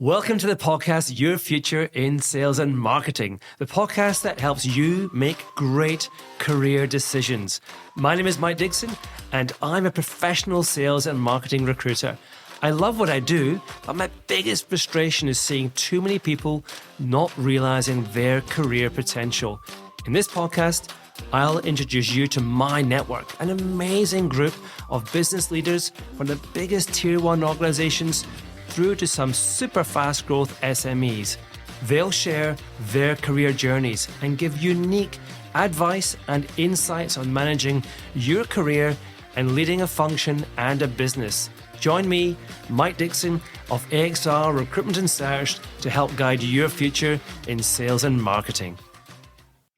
Welcome to the podcast, Your Future in Sales and Marketing, the podcast that helps you make great career decisions. My name is Mike Dixon, and I'm a professional sales and marketing recruiter. I love what I do, but my biggest frustration is seeing too many people not realizing their career potential. In this podcast, I'll introduce you to my network, an amazing group of business leaders from the biggest tier 1 organizations through to some super fast growth SMEs. They'll share their career journeys and give unique advice and insights on managing your career and leading a function and a business. Join me, Mike Dixon of AXR Recruitment and Search, to help guide your future in sales and marketing.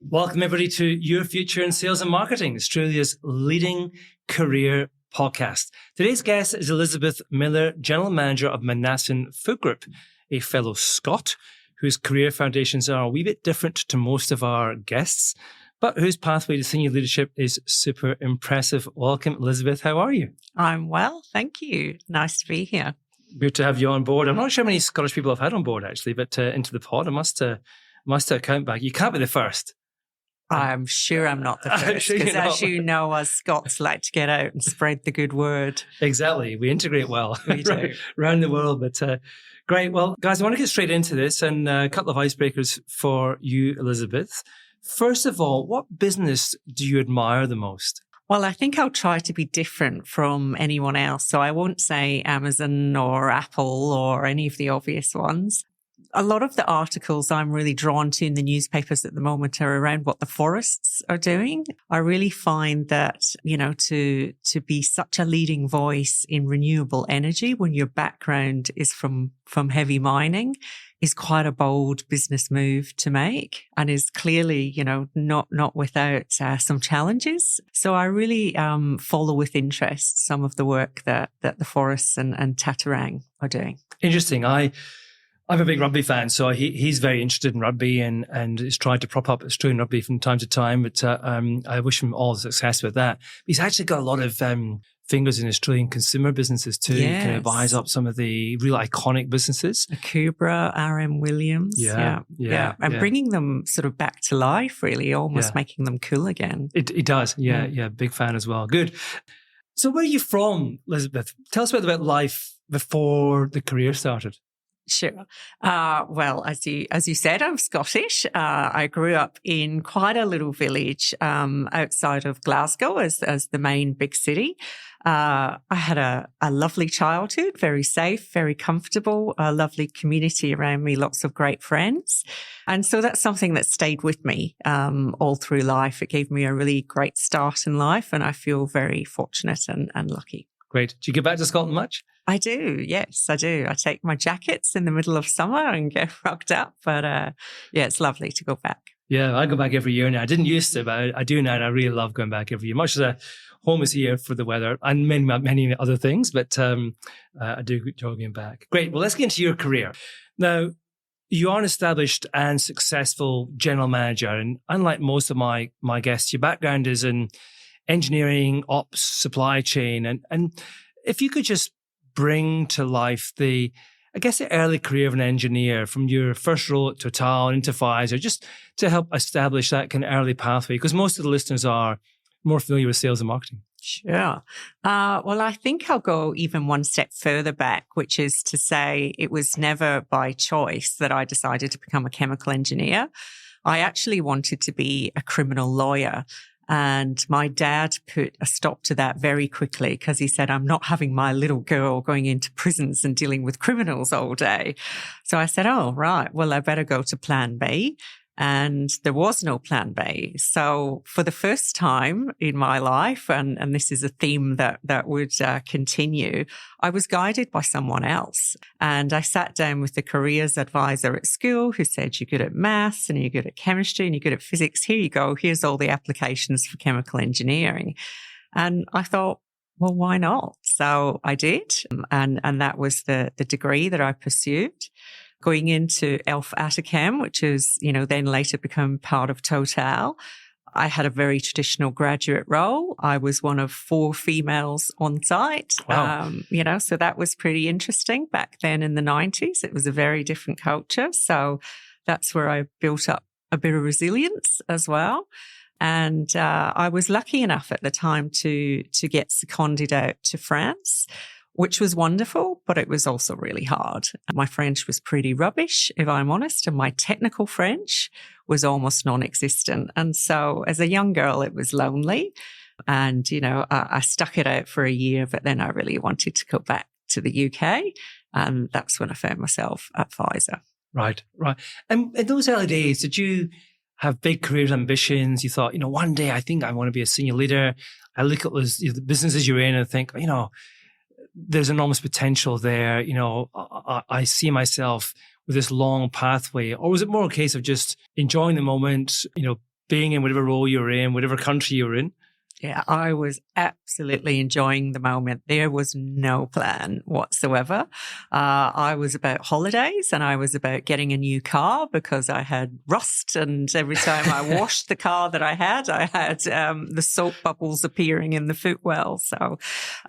Welcome everybody to Your Future in Sales and Marketing, Australia's leading career podcast. Today's guest is Elizabeth Miller, General Manager of Manassen Food Group, a fellow Scot whose career foundations are a wee bit different to most of our guests, but whose pathway to senior leadership is super impressive. Welcome, Elizabeth. How are you? I'm well, thank you. Nice to be here. Good to have you on board. I'm not sure how many Scottish people I've had on board, actually, but into the pod, I must count back. You can't be the first. I'm sure I'm not the first, because as you know, us Scots like to get out and spread the good word. Exactly. We integrate well We do. around the world. But great. Well, guys, I want to get straight into this and a couple of icebreakers for you, Elizabeth. First of all, what business do you admire the most? Well, I think I'll try to be different from anyone else. So I won't say Amazon or Apple or any of the obvious ones. A lot of the articles I'm really drawn to in the newspapers at the moment are around what the forests are doing. I really find that, to be such a leading voice in renewable energy when your background is from heavy mining is quite a bold business move to make, and is clearly, not without some challenges. So I really follow with interest some of the work that the forests and Tatarang are doing. Interesting. I'm a big rugby fan, so he's very interested in rugby and is trying to prop up Australian rugby from time to time. But I wish him all the success with that. He's actually got a lot of fingers in Australian consumer businesses too. Yes. He kind of buys up some of the real iconic businesses. Kubra, RM Williams. Yeah. And bringing them sort of back to life, really, almost making them cool again. It does. Yeah. Big fan as well. Good. So where are you from, Elizabeth? Tell us a bit about life before the career started. Sure. Well, as you said, I'm Scottish. I grew up in quite a little village outside of Glasgow as the main big city. I had a lovely childhood, very safe, very comfortable, a lovely community around me, lots of great friends. And so that's something that stayed with me all through life. It gave me a really great start in life, and I feel very fortunate and lucky. Great. Do you get back to Scotland much? I do. Yes, I do. I take my jackets in the middle of summer and get rugged up. But it's lovely to go back. Yeah, I go back every year now. I didn't used to, but I do now. And I really love going back every year. Much as home is here for the weather and many other things, but I do enjoy going back. Great. Well, let's get into your career. Now, you are an established and successful general manager. And unlike most of my guests, your background is in engineering, ops, supply chain. And if you could just bring to life the early career of an engineer from your first role at Total into Pfizer, just to help establish that kind of early pathway, because most of the listeners are more familiar with sales and marketing. Sure. Well, I think I'll go even one step further back, which is to say it was never by choice that I decided to become a chemical engineer. I actually wanted to be a criminal lawyer. And my dad put a stop to that very quickly because he said, I'm not having my little girl going into prisons and dealing with criminals all day. So I said, oh, right, well, I better go to plan B. And there was no plan B. So for the first time in my life, and this is a theme that would continue, I was guided by someone else. And I sat down with the careers advisor at school who said, you're good at maths and you're good at chemistry and you're good at physics. Here you go. Here's all the applications for chemical engineering. And I thought, well, why not? So I did. And that was the degree that I pursued. Going into Elf Atacam, which is, then later become part of Total, I had a very traditional graduate role. I was one of 4 females on site. Wow. So that was pretty interesting back then in the 90s. It was a very different culture. So that's where I built up a bit of resilience as well. And I was lucky enough at the time to get seconded out to France, which was wonderful, but it was also really hard. My French was pretty rubbish, if I'm honest, and my technical French was almost non-existent. And so as a young girl, it was lonely. And, I stuck it out for a year, but then I really wanted to go back to the UK. And that's when I found myself at Pfizer. Right. And in those early days, did you have big career ambitions? You thought, one day I think I want to be a senior leader. I look at those the businesses you're in and think, there's enormous potential there. I see myself with this long pathway. Or was it more a case of just enjoying the moment, being in whatever role you're in, whatever country you're in? Yeah, I was absolutely enjoying the moment. There was no plan whatsoever. I was about holidays and I was about getting a new car because I had rust, and every time I washed the car that I had the soap bubbles appearing in the footwell. So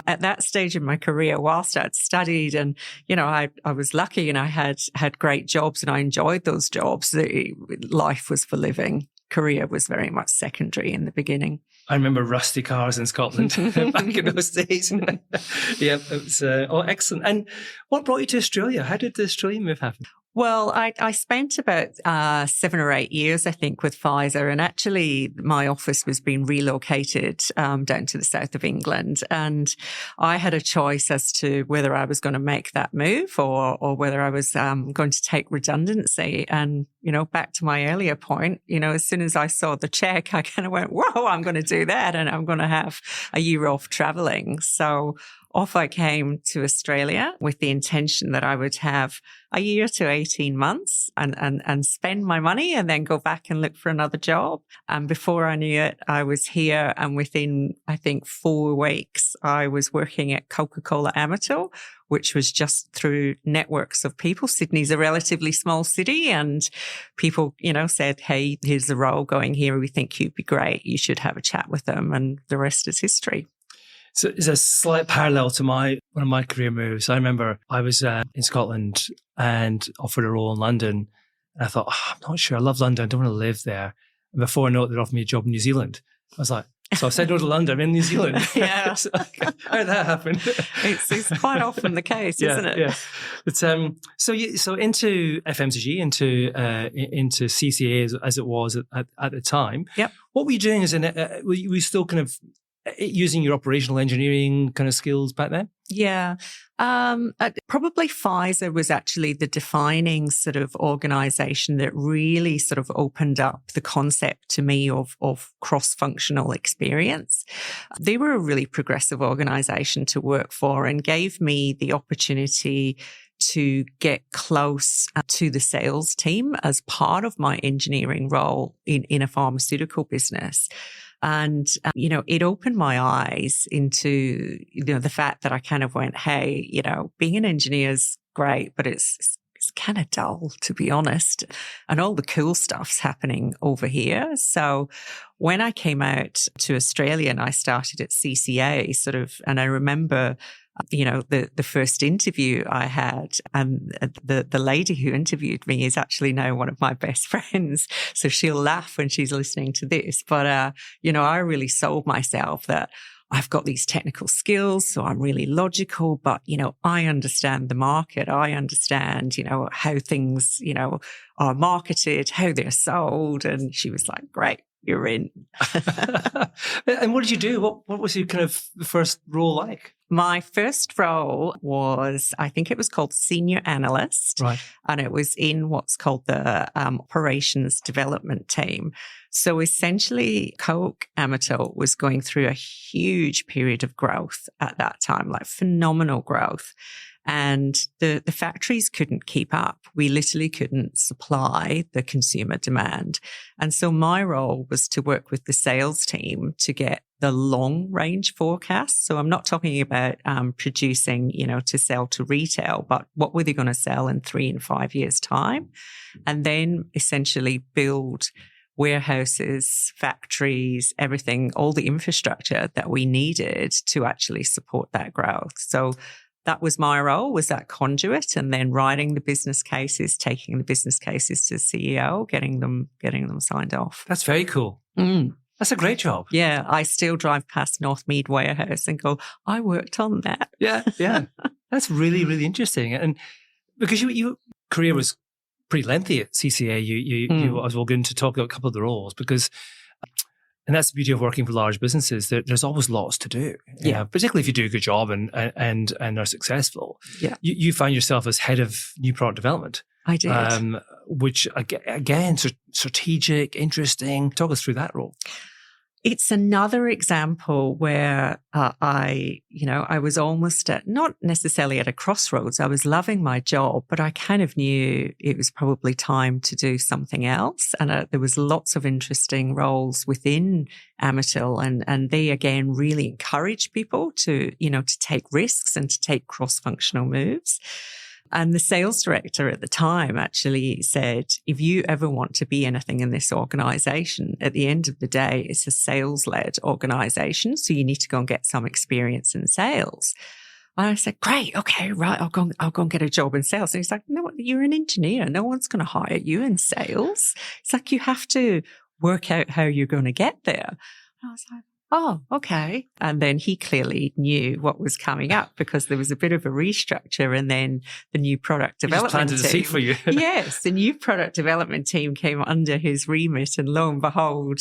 at that stage in my career, whilst I'd studied and, I was lucky and I had great jobs and I enjoyed those jobs, life was for living. Career was very much secondary in the beginning. I remember rusty cars in Scotland back in those days. Yeah, it was excellent. And what brought you to Australia? How did the Australian move happen? Well, I spent about 7 or 8 years, I think, with Pfizer. And actually, my office was being relocated down to the south of England. And I had a choice as to whether I was going to make that move or whether I was going to take redundancy. And, back to my earlier point, as soon as I saw the check, I kind of went, whoa, I'm going to do that. And I'm going to have a year off traveling. So off I came to Australia with the intention that I would have a year to 18 months and spend my money and then go back and look for another job. And before I knew it, I was here. And within, I think, 4 weeks, I was working at Coca-Cola Amatil, which was just through networks of people. Sydney's a relatively small city and people, said, hey, here's the role going here. We think you'd be great. You should have a chat with them. And the rest is history. So it's a slight parallel to one of my career moves. I remember I was in Scotland and offered a role in London. And I thought, I'm not sure. I love London. I don't want to live there. And before I know it, they offered me a job in New Zealand. I was like, so I said no to London. I'm in New Zealand. Yeah. So, how did that happen? It's quite often the case, isn't it? Yeah. But so into FMCG, into CCA as it was at the time. Yep. What were you doing were you still kind of using your operational engineering kind of skills back then? Yeah. Probably Pfizer was actually the defining sort of organization that really sort of opened up the concept to me of cross-functional experience. They were a really progressive organization to work for and gave me the opportunity to get close to the sales team as part of my engineering role in a pharmaceutical business. And, it opened my eyes into, the fact that I kind of went, hey, being an engineer is great, but it's kind of dull, to be honest. And all the cool stuff's happening over here. So when I came out to Australia and I started at CCA and I remember the first interview I had, and the lady who interviewed me is actually now one of my best friends. So she'll laugh when she's listening to this. But, I really sold myself that I've got these technical skills, so I'm really logical, but, I understand the market. I understand, how things, are marketed, how they're sold. And she was like, great. You're in. And what did you do? What was your kind of first role like? My first role was, I think it was called senior analyst. Right. And it was in what's called the operations development team. So essentially, Coke Amatil was going through a huge period of growth at that time, like phenomenal growth. And the factories couldn't keep up. We literally couldn't supply the consumer demand. And so my role was to work with the sales team to get the long range forecast. So I'm not talking about producing, to sell to retail, but what were they going to sell in 3 and 5 years' time? And then essentially build warehouses, factories, everything, all the infrastructure that we needed to actually support that growth. So that was my role, was that conduit, and then writing the business cases, taking the business cases to the CEO, getting them signed off. That's very cool. That's a great job. Yeah, I still drive past Northmead Warehouse and go, I worked on that. Yeah. That's really, really interesting. And because your career was pretty lengthy at CCA, you as well going to talk about a couple of the roles because, and that's the beauty of working for large businesses. There's always lots to do. Yeah. Particularly if you do a good job and are successful. Yeah. You find yourself as head of new product development. I did. Which again, strategic, interesting. Talk us through that role. It's another example where I was almost not necessarily at a crossroads. I was loving my job, but I kind of knew it was probably time to do something else. And there was lots of interesting roles within Amatil, and they again really encourage people to take risks and to take cross-functional moves. And the sales director at the time actually said, if you ever want to be anything in this organization, at the end of the day, it's a sales-led organization. So you need to go and get some experience in sales. And I said, great. Okay, right. I'll go and get a job in sales. And he's like, no, you're an engineer. No one's going to hire you in sales. It's like, you have to work out how you're going to get there. And I was like, oh, okay. And then he clearly knew what was coming up because there was a bit of a restructure, and then the new product development team. Planted a seat for you. Yes, the new product development team came under his remit, and lo and behold,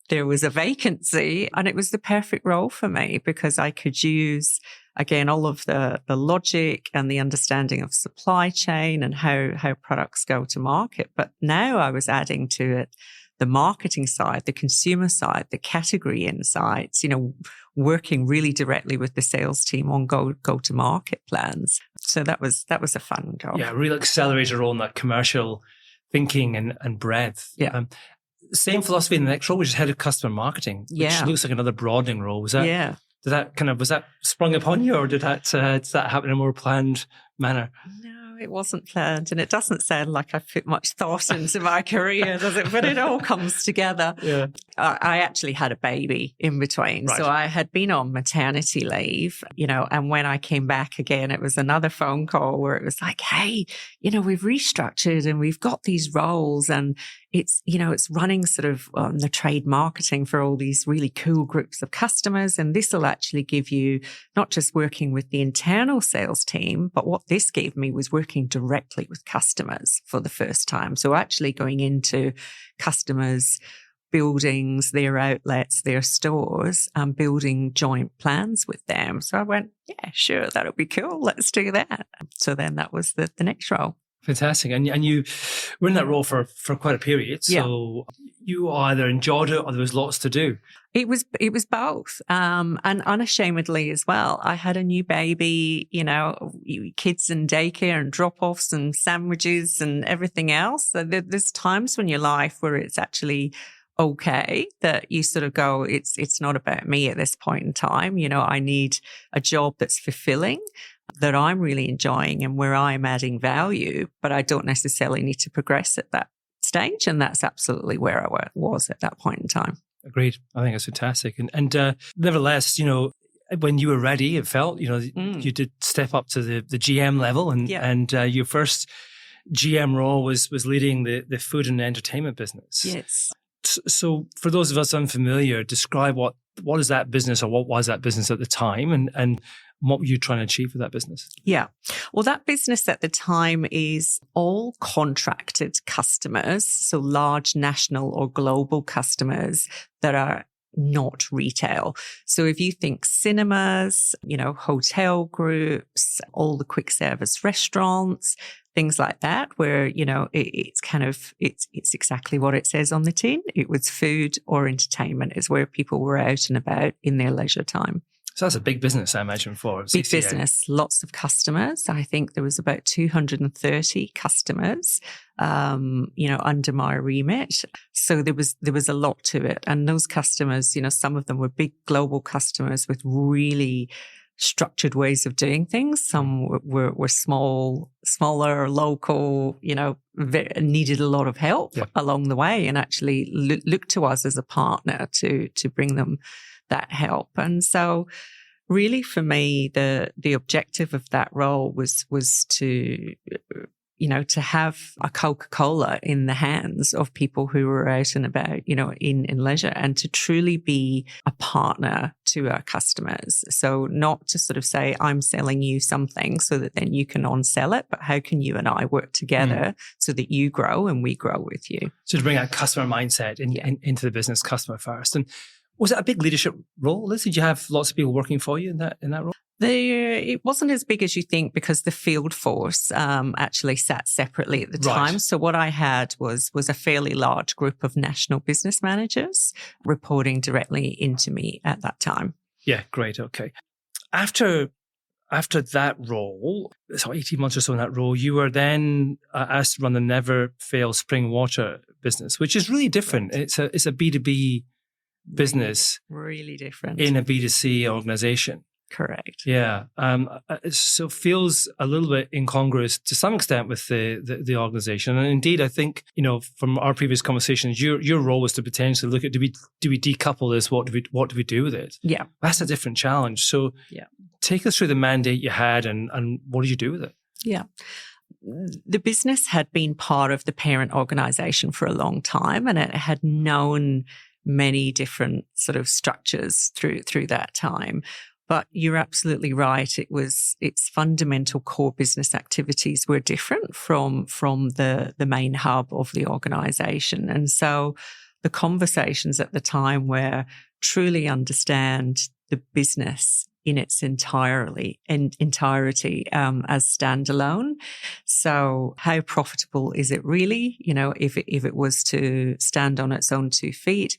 there was a vacancy, and it was the perfect role for me because I could use, again, all of the logic and the understanding of supply chain and how products go to market. But now I was adding to it the marketing side, the consumer side, the category insights, working really directly with the sales team on go-to-market plans. So that was a fun job. Yeah, real accelerator role in that commercial thinking and breadth. Yeah. Same philosophy in the next role, which is head of customer marketing, which looks like another broadening role. Was that was that sprung upon you, or did that happen in a more planned manner? No, it wasn't planned, and it doesn't sound like I've put much thought into my career, does it? But it all comes together. Yeah. I actually had a baby in between. Right. So I had been on maternity leave, and when I came back again, it was another phone call where it was like, hey, we've restructured and we've got these roles, and it's running sort of the trade marketing for all these really cool groups of customers. And this will actually give you not just working with the internal sales team, but what this gave me was working directly with customers for the first time. So actually going into customers' buildings, their outlets, their stores, and building joint plans with them. So I went, yeah, sure, that'll be cool. Let's do that. So then that was the next role. Fantastic. And you were in that role for quite a period. So you either enjoyed it or there was lots to do. It was both. And unashamedly as well. I had a new baby, kids and daycare and drop-offs and sandwiches and everything else. So there's times in your life where it's actually okay that you sort of go, it's not about me at this point in time. I need a job that's fulfilling, that I'm really enjoying and where I'm adding value, but I don't necessarily need to progress at that stage. And that's absolutely where I was at that point in time. Agreed. I think it's fantastic. And nevertheless, when you were ready, it felt, you did step up to the GM level and your first GM role was leading the food and entertainment business. Yes. So for those of us unfamiliar, describe what is that business, or what was that business at the time, and what were you trying to achieve with that business? Yeah. Well, that business at the time is all contracted customers, so large national or global customers that are not retail. So if you think cinemas, hotel groups, all the quick service restaurants, things like that, where, it's exactly what it says on the tin. It was food or entertainment is where people were out and about in their leisure time. So that's a big business, I imagine, for CCA. Big business, lots of customers. I think there was about 230 customers, under my remit. So there was a lot to it. And those customers, some of them were big global customers with really structured ways of doing things. Some were smaller, local, needed a lot of help along the way, and actually looked to us as a partner to bring them that help. And so really for me, the objective of that role was to have a Coca-Cola in the hands of people who were out and about, in leisure, and to truly be a partner to our customers. So not to sort of say, I'm selling you something so that then you can on-sell it, but how can you and I work together so that you grow and we grow with you? So to bring that customer mindset into the business, customer first. And was it a big leadership role, Liz? Did you have lots of people working for you in that role? It wasn't as big as you think, because the field force actually sat separately at the time. So what I had was a fairly large group of national business managers reporting directly into me at that time. Yeah, great. Okay. After that role, so 18 months or so in that role, you were then asked to run the Never Fail Spring Water business, which is really different. It's a B2B business. Really different. In a B2C organization. Correct. Yeah. So it feels a little bit incongruous to some extent with the organization. And indeed, I think, from our previous conversations, your role was to potentially look at, do we decouple this? What do we do with it? Yeah. That's a different challenge. So take us through the mandate you had and what did you do with it? Yeah. The business had been part of the parent organization for a long time, and it had known many different sort of structures through that time. But you're absolutely right. Its fundamental core business activities were different from the main hub of the organization. And so the conversations at the time were truly understand the business in its entirety as standalone. So how profitable is it really? If it was to stand on its own 2 feet,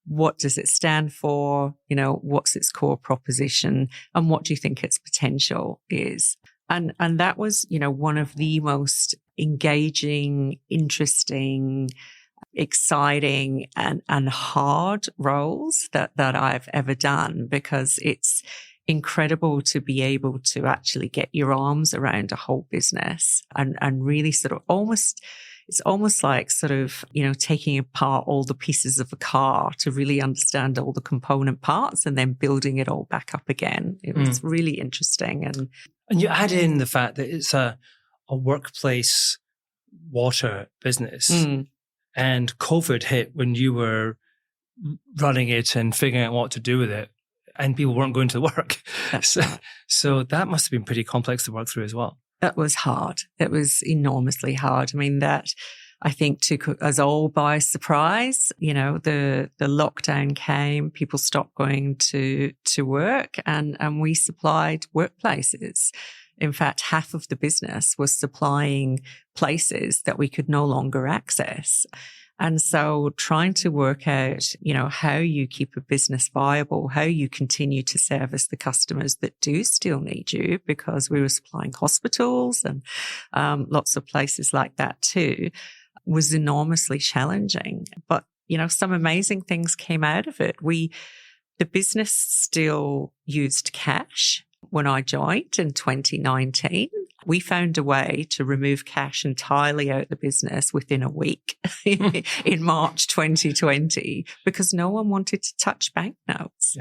what does it stand for? What's its core proposition, and what do you think its potential is? And that was, one of the most engaging, interesting, exciting and hard roles that I've ever done, because it's incredible to be able to actually get your arms around a whole business and really sort of it's almost like sort of, taking apart all the pieces of a car to really understand all the component parts and then building it all back up again. It was really interesting. And you add in the fact that it's a workplace water business, and COVID hit when you were running it and figuring out what to do with it, and people weren't going to work. So that must have been pretty complex to work through as well. That was hard. It was enormously hard. I mean, that I think took us all by surprise. The lockdown came, people stopped going to work, and we supplied workplaces. In fact, half of the business was supplying places that we could no longer access. And so trying to work out, how you keep a business viable, how you continue to service the customers that do still need you, because we were supplying hospitals and lots of places like that too, was enormously challenging. But, some amazing things came out of it. The business still used cash. When I joined in 2019, we found a way to remove cash entirely out of the business within a week in March 2020, because no one wanted to touch banknotes.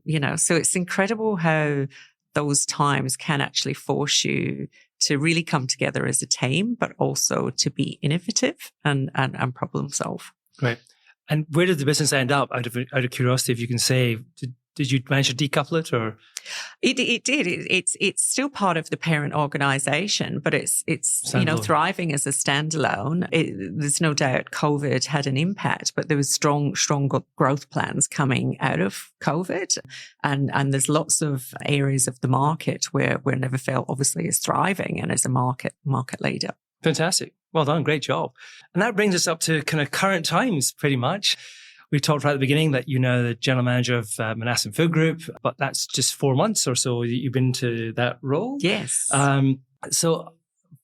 Yeah. So it's incredible how those times can actually force you to really come together as a team, but also to be innovative and problem solve. Great. And where did the business end up? Out of curiosity, if you can say, did you manage to decouple it, or? It did. It's still part of the parent organization, but it's thriving as a standalone. There's no doubt COVID had an impact, but there was strong growth plans coming out of COVID, and there's lots of areas of the market where Never Fail obviously is thriving and is a market leader. Fantastic. Well done. Great job. And that brings us up to kind of current times, pretty much. We talked right at the beginning that the general manager of Manassen Food Group, but that's just 4 months or so you've been to that role. Yes. So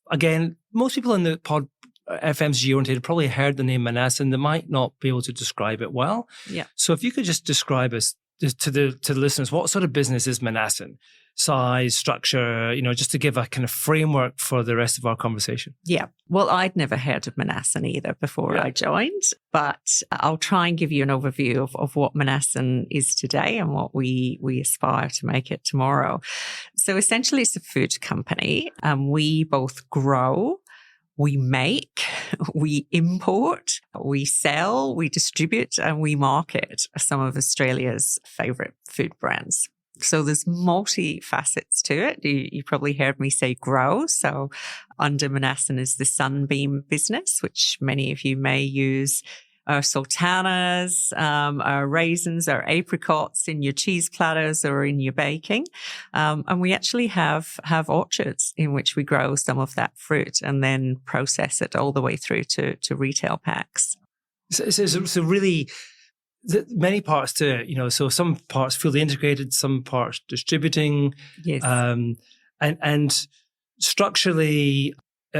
again, most people in the pod FMCG oriented probably heard the name Manassen. They might not be able to describe it well. Yeah. So if you could just describe us to the listeners, what sort of business is Manassen? size, structure, just to give a kind of framework for the rest of our conversation? Yeah. Well, I'd never heard of Manassen either before I joined, but I'll try and give you an overview of what Manassen is today and what we aspire to make it tomorrow. So essentially it's a food company, and we both grow, we make, we import, we sell, we distribute, and we market some of Australia's favourite food brands. So there's multi-facets to it. You probably heard me say grow. So under Manassen is the Sunbeam business, which many of you may use. Our sultanas, our raisins, our apricots in your cheese platters or in your baking. And we actually have orchards in which we grow some of that fruit and then process it all the way through to retail packs. So really, many parts to it, so some parts fully integrated, some parts distributing. Yes. And structurally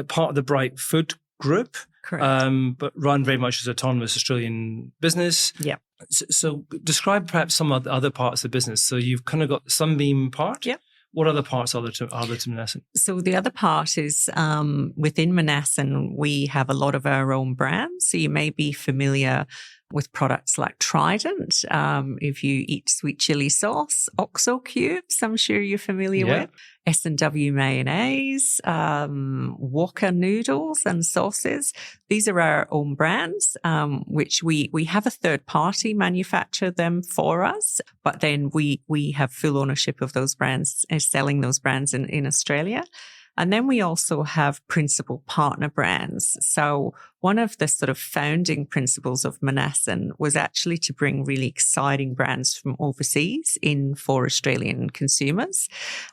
part of the Bright Food Group. Correct. But run very much as an autonomous Australian business. Yeah. So describe perhaps some of the other parts of the business. So you've kind of got the Sunbeam part. Yeah. What other parts are there to Manassen? So the other part is within Manassen, we have a lot of our own brands. So you may be familiar with products like Trident. If you eat sweet chili sauce, Oxo cubes, I'm sure you're familiar with. S&W mayonnaise, Walker noodles and sauces. These are our own brands, which we have a third party manufacture them for us, but then we have full ownership of those brands and selling those brands in Australia. And then we also have principal partner brands. So one of the sort of founding principles of Manassen was actually to bring really exciting brands from overseas in for Australian consumers.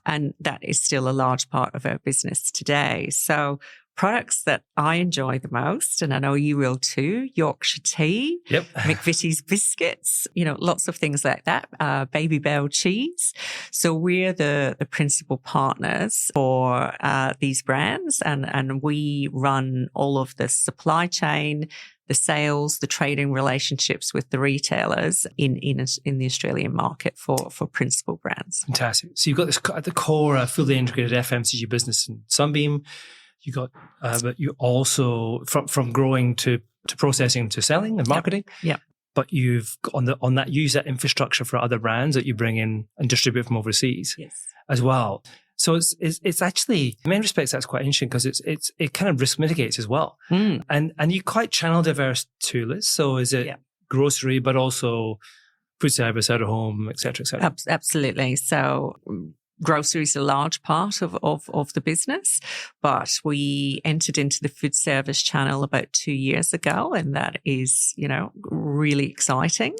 And that is still a large part of our business today. So products that I enjoy the most, and I know you will too, Yorkshire tea, McVitie's biscuits, lots of things like that, Baby Bell cheese. So we're the principal partners for these brands, and we run all of the supply chain, the sales, the trading relationships with the retailers in the Australian market for principal brands. Fantastic. So you've got this at the core fully integrated FMCG business in Sunbeam. You got, but you also from growing to processing to selling and marketing. Yeah. But you've got on that use that infrastructure for other brands that you bring in and distribute from overseas. Yes. As well. So it's actually in many respects that's quite interesting because it kind of risk mitigates as well. And you quite channel diverse too, Liz. So is it grocery, but also food service, out of home, et cetera, et cetera? Absolutely. So grocery is a large part of the business, but we entered into the food service channel about 2 years ago, and that is, really exciting.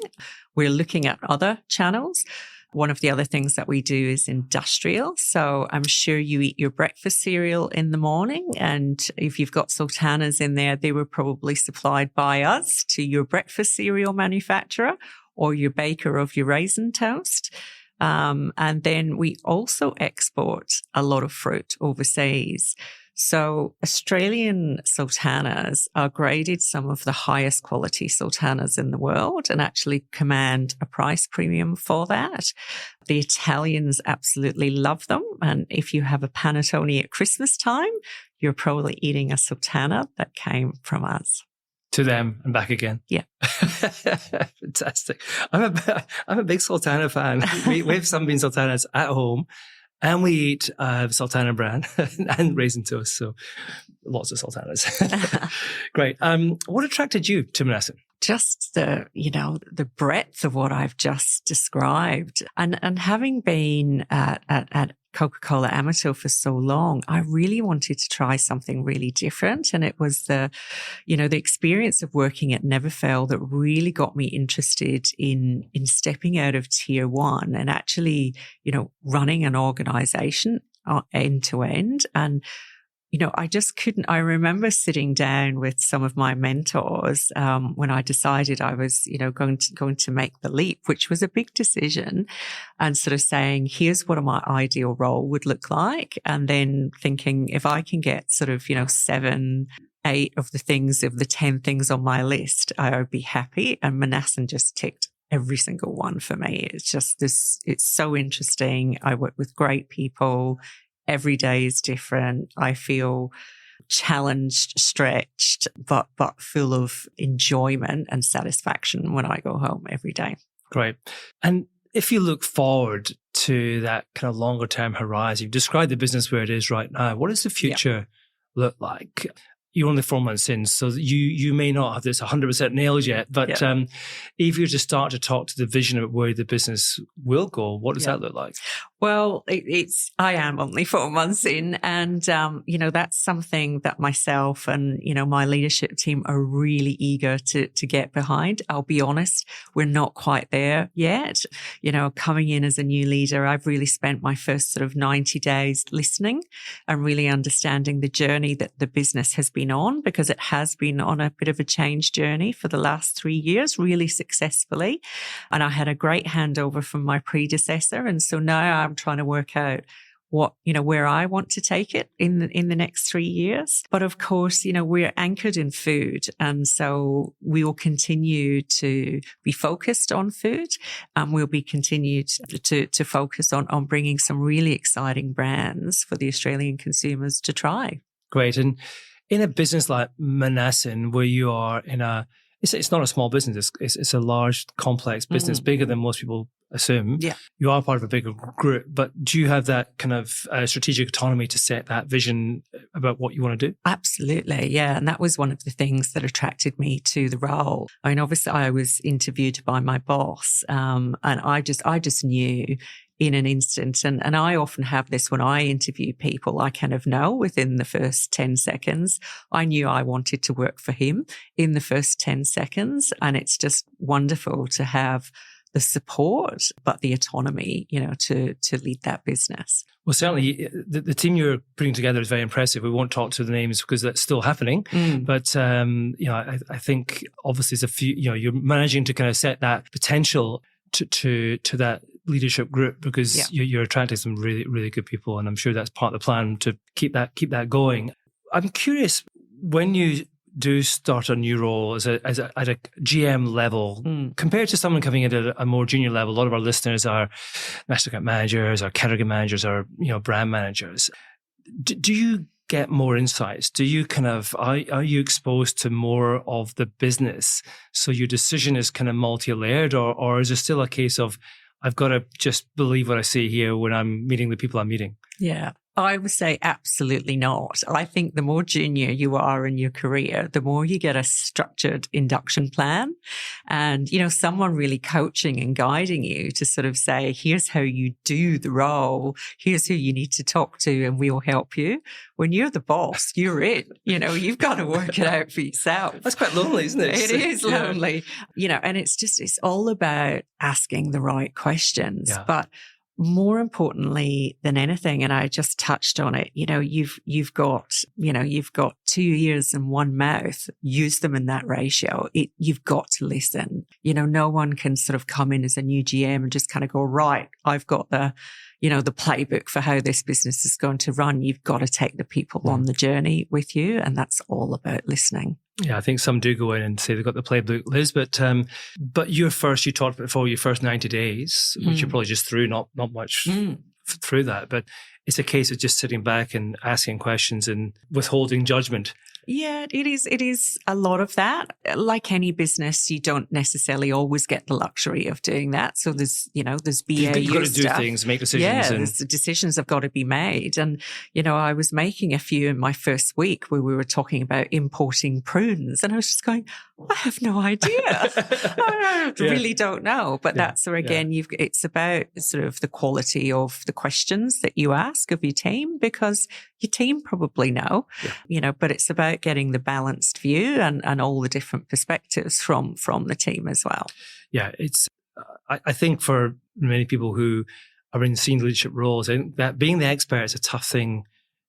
We're looking at other channels. One of the other things that we do is industrial. So I'm sure you eat your breakfast cereal in the morning, and if you've got sultanas in there, they were probably supplied by us to your breakfast cereal manufacturer or your baker of your raisin toast. And then we also export a lot of fruit overseas. So Australian sultanas are graded some of the highest quality sultanas in the world and actually command a price premium for that. The Italians absolutely love them. And if you have a panettone at Christmas time, you're probably eating a sultana that came from us. To them and back again. Yeah. Fantastic. I'm a big sultana fan. We have Sunbeam sultanas at home, and we eat sultana bran and raisin toast. So lots of sultanas. Great. What attracted you to Manassen? Just the breadth of what I've just described, and having been at Coca-Cola Amatil for so long, I really wanted to try something really different. And it was the experience of working at Neverfail that really got me interested in stepping out of tier one and actually, running an organization end to end. And I just couldn't. I remember sitting down with some of my mentors when I decided I was, going to make the leap, which was a big decision, and sort of saying, here's what my ideal role would look like. And then thinking, if I can get sort of, 7, 8 of the 10 things on my list, I would be happy. And Manassen just ticked every single one for me. It's just this, it's so interesting. I work with great people. Every day is different. I feel challenged, stretched, but full of enjoyment and satisfaction when I go home every day. Great. And if you look forward to that kind of longer term horizon, you've described the business where it is right now. What does the future look like? You're only 4 months in, so you may not have this 100% nailed yet. But if you were to start to talk to the vision of where the business will go, what does that look like? Well, I am only 4 months in, and, that's something that myself and, my leadership team are really eager to get behind. I'll be honest, we're not quite there yet. Coming in as a new leader, I've really spent my first sort of 90 days listening and really understanding the journey that the business has been on, because it has been on a bit of a change journey for the last 3 years, really successfully. And I had a great handover from my predecessor. And so now I'm trying to work out where I want to take it in the next 3 years. But of course, we're anchored in food. And so we will continue to be focused on food. We'll be continued to focus on bringing some really exciting brands for the Australian consumers to try. Great. And in a business like Manassen, where you are it's not a small business, it's a large, complex business, bigger than most people assume. Yeah. You are part of a bigger group, but do you have that kind of strategic autonomy to set that vision about what you want to do? Absolutely, yeah. And that was one of the things that attracted me to the role. I mean, obviously I was interviewed by my boss, and I just knew in an instant. And I often have this when I interview people, I kind of know within the first 10 seconds, I knew I wanted to work for him in the first 10 seconds. And it's just wonderful to have the support, but the autonomy, to lead that business. Well, certainly the team you're putting together is very impressive. We won't talk to the names because that's still happening. But, I think obviously there's a few, you're managing to kind of set that potential to that leadership group, because you're attracting some really, really good people. And I'm sure that's part of the plan to keep that going. I'm curious, when you do start a new role at a GM level, compared to someone coming in at a more junior level, a lot of our listeners are master account managers or category managers or, brand managers. Do you get more insights? Do you are you exposed to more of the business? So your decision is kind of multi-layered, or is it still a case of, I've got to just believe what I see here when I'm meeting the people I'm meeting? Yeah. I would say absolutely not. I think the more junior you are in your career, the more you get a structured induction plan and, someone really coaching and guiding you to sort of say, here's how you do the role. Here's who you need to talk to and we'll help you. When you're the boss, you're it. You've got to work it out for yourself. That's quite lonely, isn't it? It is lonely, and it's all about asking the right questions. Yeah. But more importantly than anything, and I just touched on it, you've got 2 ears and one mouth. Use them in that ratio. You've got to listen. No one can sort of come in as a new GM and just kind of go, right, I've got the playbook for how this business is going to run. You've got to take the people on the journey with you. And that's all about listening. Yeah, I think some do go in and say they've got the playbook, Liz, but you talked before your first 90 days, which you're probably just through, not much through that, but it's a case of just sitting back and asking questions and withholding judgment. Yeah, it is a lot of that. Like any business, you don't necessarily always get the luxury of doing that. So there's BAU You've got to do things, make decisions. Yeah, the decisions have got to be made. And, I was making a few in my first week where we were talking about importing prunes. And I was just going, I have no idea. I really don't know. But that's where, again, it's about sort of the quality of the questions that you ask of your team, because your team probably know, but it's about getting the balanced view and all the different perspectives from the team as well. Yeah, I think for many people who are in senior leadership roles, I think that being the expert is a tough thing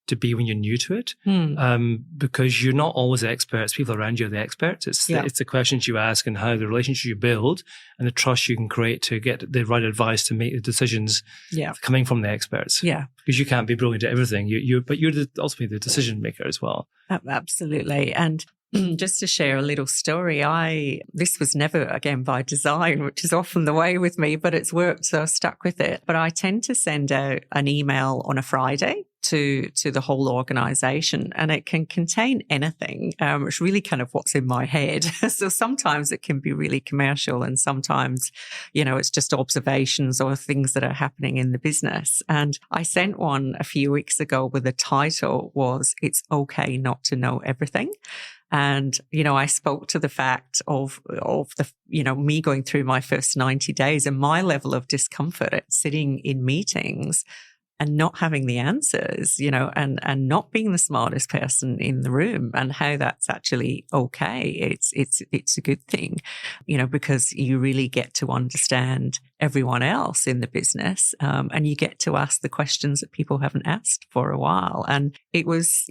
to be when you're new to it, because you're not always the experts. People around you are the experts. It's the questions you ask and how the relationship you build and the trust you can create to get the right advice to make the decisions coming from the experts. Yeah, because you can't be brilliant at everything. But you're ultimately the decision maker as well. Absolutely. And Just to share a little story, this was never, again, by design, which is often the way with me, but it's worked, so I've stuck with it. But I tend to send out an email on a Friday to the whole organization, and it can contain anything. It's really kind of what's in my head. So sometimes it can be really commercial, and sometimes, it's just observations or things that are happening in the business. And I sent one a few weeks ago with the title was, "It's okay not to know everything." And, I spoke to the fact of the, me going through my first 90 days and my level of discomfort at sitting in meetings and not having the answers, and not being the smartest person in the room, and how that's actually okay. It's a good thing, because you really get to understand everyone else in the business, and you get to ask the questions that people haven't asked for a while. And it was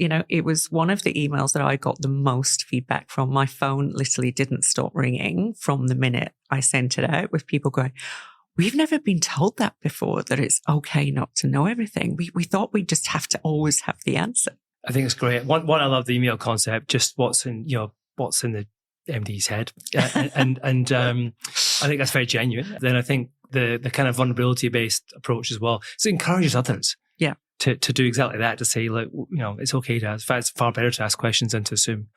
one of the emails that I got the most feedback from. My phone literally didn't stop ringing from the minute I sent it out, with people going, "We've never been told that before, that it's okay not to know everything. We thought we just have to always have the answer." I think it's great. One, I love the email concept, just what's in the MD's head. And I think that's very genuine. Then I think the kind of vulnerability-based approach as well. So it encourages others. Yeah. To do exactly that, to say, like, it's okay to ask. In fact, it's far better to ask questions than to assume.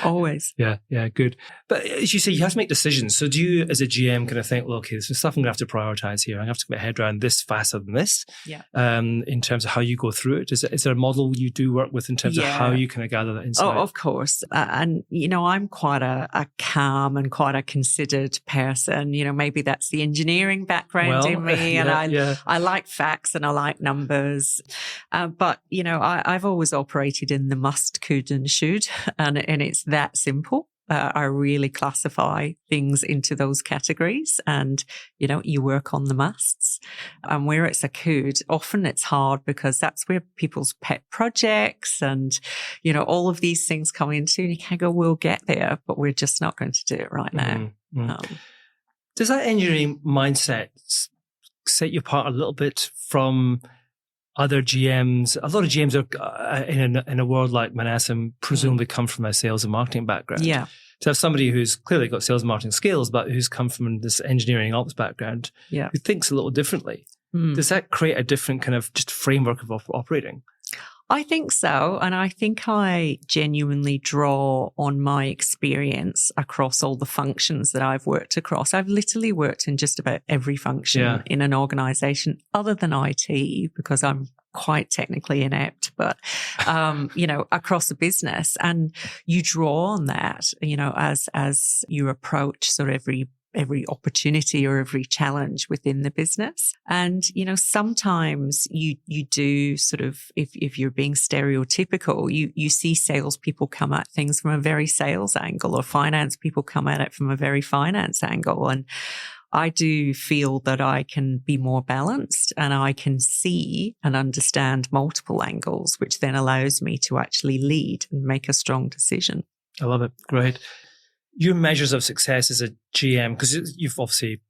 Always. Yeah, good. But as you say, you have to make decisions. So do you, as a GM, kind of think, well, okay, there's some stuff I'm going to have to prioritize here. I'm going to have to get my head around this faster than this. Yeah. In terms of how you go through it, is there a model you do work with in terms of how you kind of gather that insight? Oh, of course. And, I'm quite a calm and quite a considered person. Maybe that's the engineering background in me. And I like facts and I like numbers. But, I've always operated in the must, could and should, and it's that simple. I really classify things into those categories, and, you work on the musts. And where it's a could, often it's hard because that's where people's pet projects and, all of these things come into, and you can go, we'll get there, but we're just not going to do it right now. Mm-hmm. Does that engineering mindset set you apart a little bit from other GMs? A lot of GMs are in a world like Manassen presumably come from a sales and marketing background. Yeah. To have somebody who's clearly got sales and marketing skills, but who's come from this engineering ops background, who thinks a little differently. Does that create a different kind of just framework of operating? I think so. And I think I genuinely draw on my experience across all the functions that I've worked across. I've literally worked in just about every function in an organization other than IT, because I'm quite technically inept, but, across the business. And you draw on that, as you approach sort of every opportunity or every challenge within the business. And, sometimes you do sort of, if you're being stereotypical, you see salespeople come at things from a very sales angle, or finance people come at it from a very finance angle. And I do feel that I can be more balanced, and I can see and understand multiple angles, which then allows me to actually lead and make a strong decision. I love it. Great. Your measures of success as a GM, because you've obviously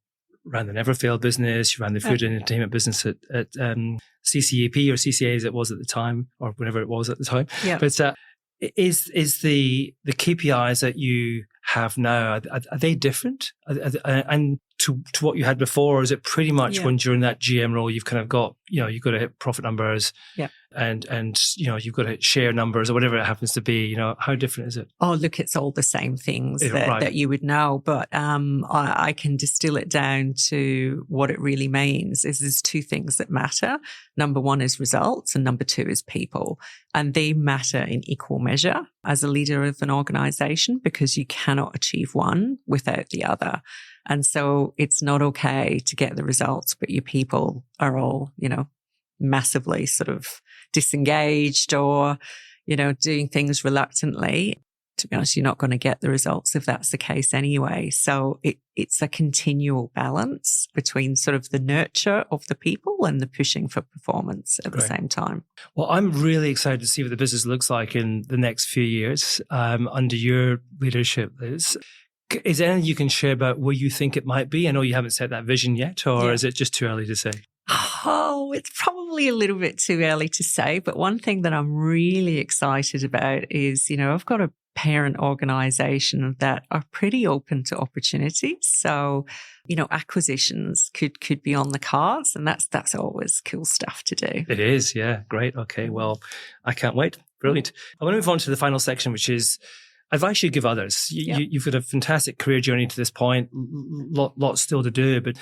ran the Never Fail business, you ran the food and entertainment business at CCAP or CCA as it was at the time, or whenever it was at the time. Yeah. But is the KPIs that you have now, are they different? And to what you had before, or is it pretty much when you're in that GM role, you've kind of got, you've got to hit profit numbers and you've got to hit share numbers or whatever it happens to be, how different is it? Oh, look, it's all the same things that you would know, but I can distill it down to what it really means is there's two things that matter. Number one is results, and number two is people. And they matter in equal measure as a leader of an organization, because you cannot achieve one without the other. And so it's not okay to get the results, but your people are all, massively sort of disengaged or, doing things reluctantly. To be honest, you're not going to get the results if that's the case anyway. So it's a continual balance between sort of the nurture of the people and the pushing for performance at the same time. Well, I'm really excited to see what the business looks like in the next few years under your leadership, Liz. Is there anything you can share about where you think it might be? I know you haven't set that vision yet, or is it just too early to say? Oh, it's probably a little bit too early to say, but one thing that I'm really excited about is, I've got a parent organization that are pretty open to opportunities. So, acquisitions could be on the cards, and that's always cool stuff to do. It is, yeah. Great. Okay. Well, I can't wait. Brilliant. I want to move on to the final section, which is advice you give others. You've got a fantastic career journey to this point, lots still to do, but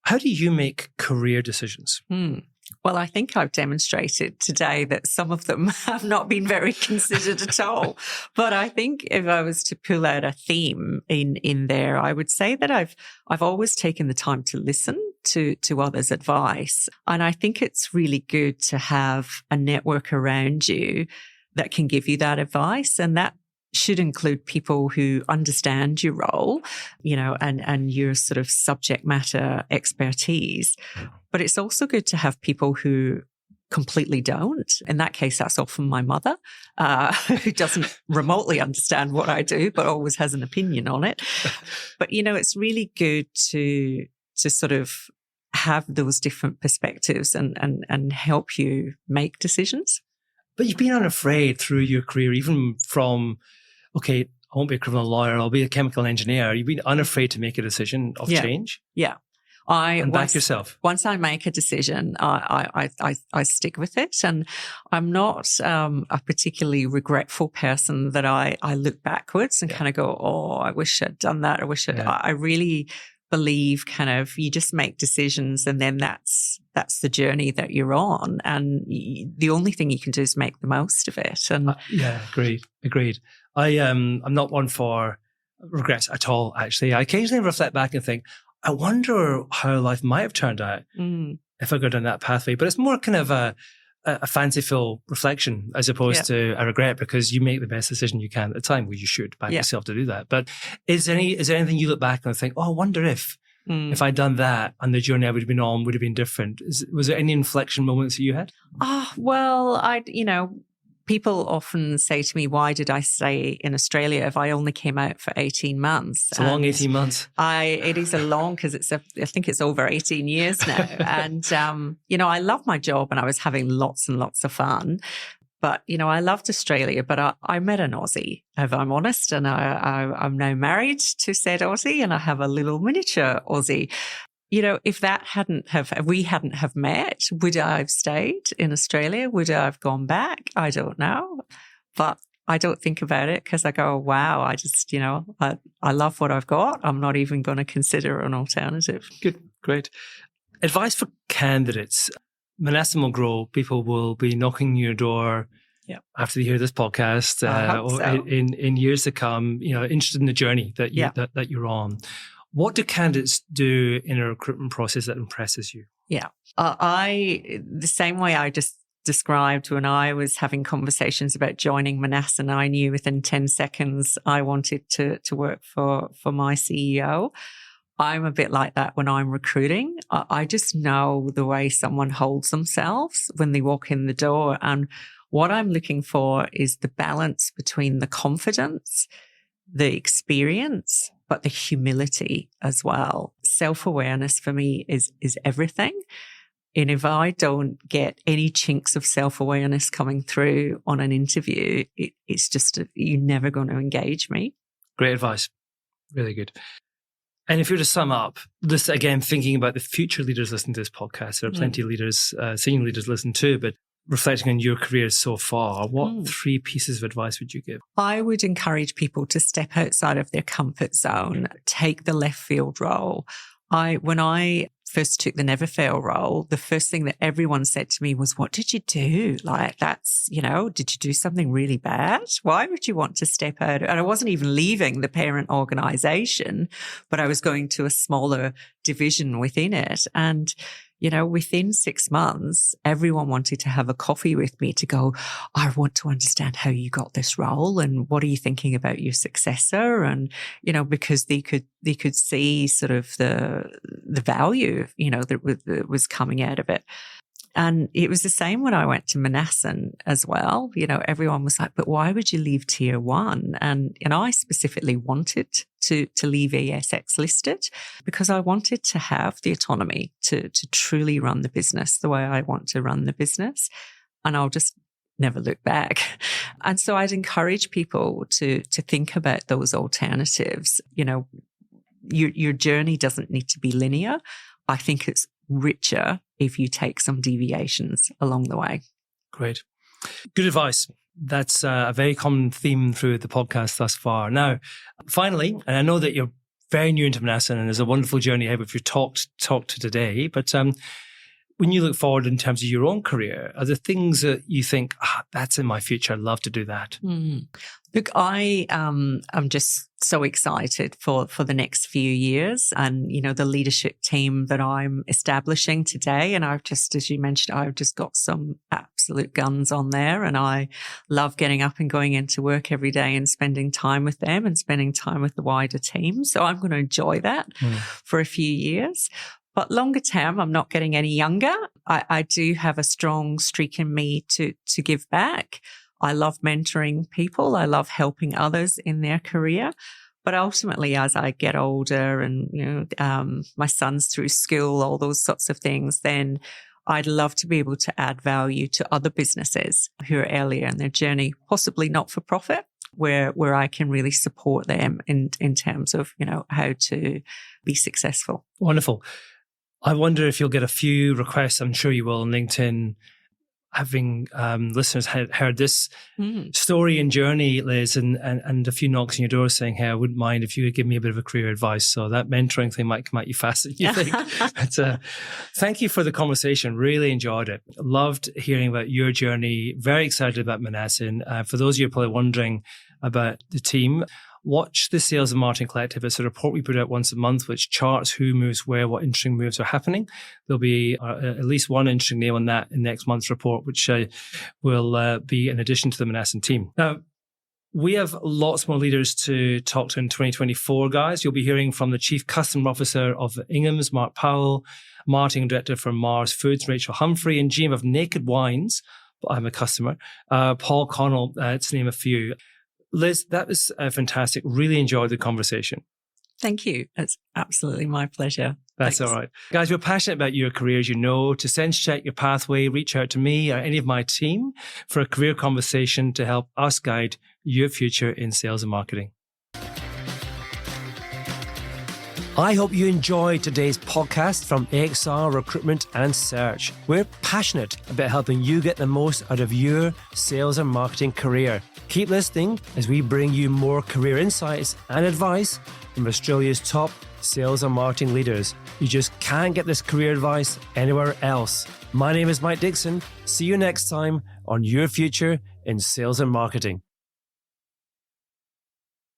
how do you make career decisions? Well, I think I've demonstrated today that some of them have not been very considered at all. But I think if I was to pull out a theme in there, I would say that I've always taken the time to listen to others' advice. And I think it's really good to have a network around you that can give you that advice. And that should include people who understand your role, and your sort of subject matter expertise. But it's also good to have people who completely don't. In that case, that's often my mother, who doesn't remotely understand what I do, but always has an opinion on it. But, it's really good to sort of have those different perspectives and help you make decisions. But you've been unafraid through your career, even from, okay, I won't be a criminal lawyer, I'll be a chemical engineer. You've been unafraid to make a decision of change. Yeah. Back yourself. Once I make a decision, I stick with it. And I'm not a particularly regretful person that I look backwards and kind of go, oh, I wish I'd done that. I really believe kind of you just make decisions and then that's the journey that you're on. And the only thing you can do is make the most of it. And agreed. I'm not one for regrets at all, actually. I occasionally reflect back and think, I wonder how life might have turned out if I go down that pathway. But it's more kind of a fanciful reflection as opposed to a regret, because you make the best decision you can at the time. Well, you should back yourself to do that. But is there anything you look back and think, oh, I wonder if I'd done that and the journey I would have been on would have been different? Was there any inflection moments that you had? Well, people often say to me, why did I stay in Australia if I only came out for 18 months? It's a long 18 months. It is a long, because I think it's over 18 years now. And, I love my job and I was having lots and lots of fun. But, I loved Australia, but I met an Aussie, if I'm honest, and I'm now married to said Aussie, and I have a little miniature Aussie. If we hadn't have met, would I have stayed in Australia? Would I have gone back? I don't know. But I don't think about it because I go, wow, I just, I love what I've got. I'm not even going to consider an alternative. Good. Great. Advice for candidates. Manassen will grow. People will be knocking your door after they hear this podcast or in years to come, interested in the journey that you're on. What do candidates do in a recruitment process that impresses you? Yeah. The same way I just described when I was having conversations about joining Manassen, I knew within 10 seconds I wanted to work for my CEO. I'm a bit like that when I'm recruiting. I just know the way someone holds themselves when they walk in the door. And what I'm looking for is the balance between the confidence, the experience, but the humility as well. Self-awareness for me is everything. And if I don't get any chinks of self-awareness coming through on an interview, it's just, you're never going to engage me. Great advice. Really good. And if you were to sum up this, again, thinking about the future leaders listening to this podcast, there are plenty of leaders, senior leaders listen too, but reflecting on your career so far, what 3 pieces of advice would you give? I would encourage people to step outside of their comfort zone, take the left field role. When I first took the Never Fail role, the first thing that everyone said to me was, what did you do? Like, that's, did you do something really bad? Why would you want to step out? And I wasn't even leaving the parent organization, but I was going to a smaller division within it. And within 6 months, everyone wanted to have a coffee with me to go, I want to understand how you got this role and what are you thinking about your successor? And, because they could see sort of the value, that was coming out of it. And it was the same when I went to Manassen as well. You know, everyone was like, but why would you leave tier one? And I specifically wanted to leave ESX listed because I wanted to have the autonomy to truly run the business the way I want to run the business. And I'll just never look back. And so I'd encourage people to think about those alternatives. You know, your journey doesn't need to be linear. I think it's richer if you take some deviations along the way. Great. Good advice. That's a very common theme through the podcast thus far. Now, finally, and I know that you're very new into Manassen and there's a wonderful journey ahead which we've talked to today, but when you look forward in terms of your own career, are there things that you think, that's in my future, I'd love to do that? Look, I'm just so excited for the next few years and, you know, the leadership team that I'm establishing today. And I've just, as you mentioned, I've just got some absolute guns on there and I love getting up and going into work every day and spending time with them and spending time with the wider team. So I'm going to enjoy that for a few years. But longer term, I'm not getting any younger. I do have a strong streak in me to give back. I love mentoring people. I love helping others in their career. But ultimately, as I get older and, you know, my son's through school, all those sorts of things, then I'd love to be able to add value to other businesses who are earlier in their journey, possibly not for profit, where I can really support them in terms of, you know, how to be successful. Wonderful. I wonder if you'll get a few requests, I'm sure you will, on LinkedIn, having listeners heard this story and journey, Liz, and a few knocks on your door saying, hey, I wouldn't mind if you would give me a bit of a career advice. So that mentoring thing might come at you faster than you think. But thank you for the conversation. Really enjoyed it. Loved hearing about your journey. Very excited about Manassen. For those of you who are probably wondering about the team, watch the Sales and Marketing Collective. It's a report we put out once a month, which charts who moves where, what interesting moves are happening. There'll be at least one interesting name on that in next month's report, which will be in addition to the Manassen team. Now, we have lots more leaders to talk to in 2024, guys. You'll be hearing from the Chief Customer Officer of Ingham's, Mark Powell, Marketing Director from Manassen Foods, Rachel Humphrey, and GM of Naked Wines, I'm a customer, Paul Connell, to name a few. Liz, that was fantastic. Really enjoyed the conversation. Thank you. It's absolutely my pleasure. That's all right. Guys, we're passionate about your careers, you know. To sense check your pathway, reach out to me or any of my team for a career conversation to help us guide your future in sales and marketing. I hope you enjoyed today's podcast from AXR Recruitment and Search. We're passionate about helping you get the most out of your sales and marketing career. Keep listening as we bring you more career insights and advice from Australia's top sales and marketing leaders. You just can't get this career advice anywhere else. My name is Mike Dixon. See you next time on Your Future in Sales and Marketing.